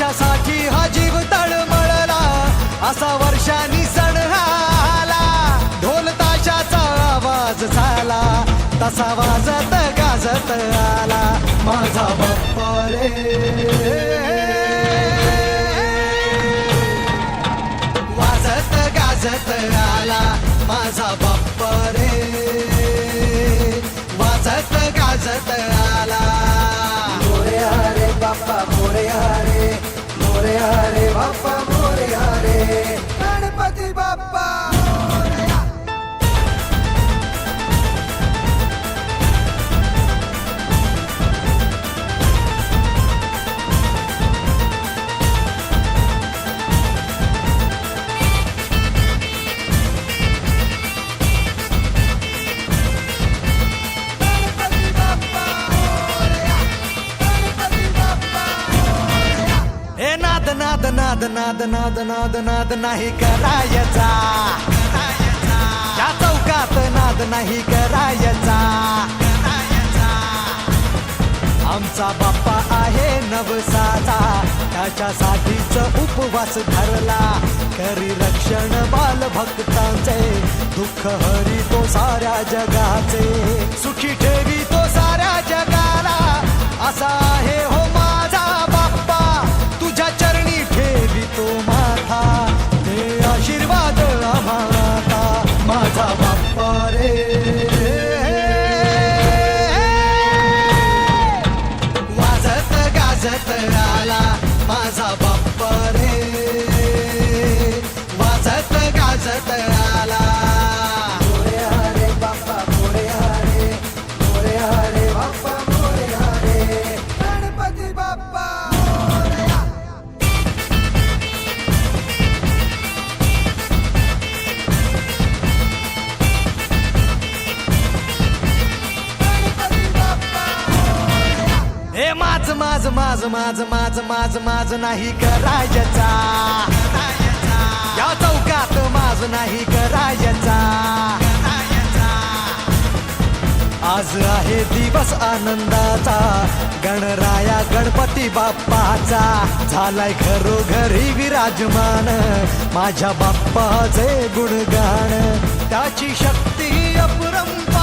त्याच्यासाठी हा जीव तळमळला, असा वर्षांनी सण आला. ढोल ताशाचा आवाज झाला, तसा वाजत गाजत आला माझा बाप्पा रे. वाजत गाजत आला माझा बाप्पा रे, वाजत गाजत आला. मोरया रे बाप्पा मोरया रे, मोरया रे बाप्पा मोरया रे, गणपती बाप्पा मोरया. गणपती बाप्पा मोरया, गणपती बाप्पा मोरया. हे नाद नाद नाद नाद नाद नाद नाद नाही करायचा, त्या चौकात नाद नाही करायचा. आमचा बाप्पा आहे नवसाचा, त्याच्यासाठीच उपवास धरला. करी रक्षण बालभक्तांचे, दुःख हरी तो साऱ्या जगाचे. सुखी ठेवी तो साऱ्या जगाला, असा आहे हो माझा बाप्पा. तुझ्या चरणी ठेवी तो माथा, दे आशीर्वाद आम्हाला माझा बाप्पा रे. वाजत गाजत आला माझा बाप्पा रे, वाजत गाजत आला. मोरया रे बाप्पा मोरया रे, मोरया रे बाप्पा मोरया रे, गणपती बाप्पा मोरया. गणपती बाप्पा मोरया. हे माझ माझ माझ माझ माझ माझ माझ नाही करायचा, या चौकात माझ नाही करायचा. आज आहे दिवस आनंदाचा, गणराया गणपती बाप्पाचा. झालाय घरोघरी विराजमान, माझ्या बाप्पाचे गुणगान. त्याची शक्ती अपरंपार,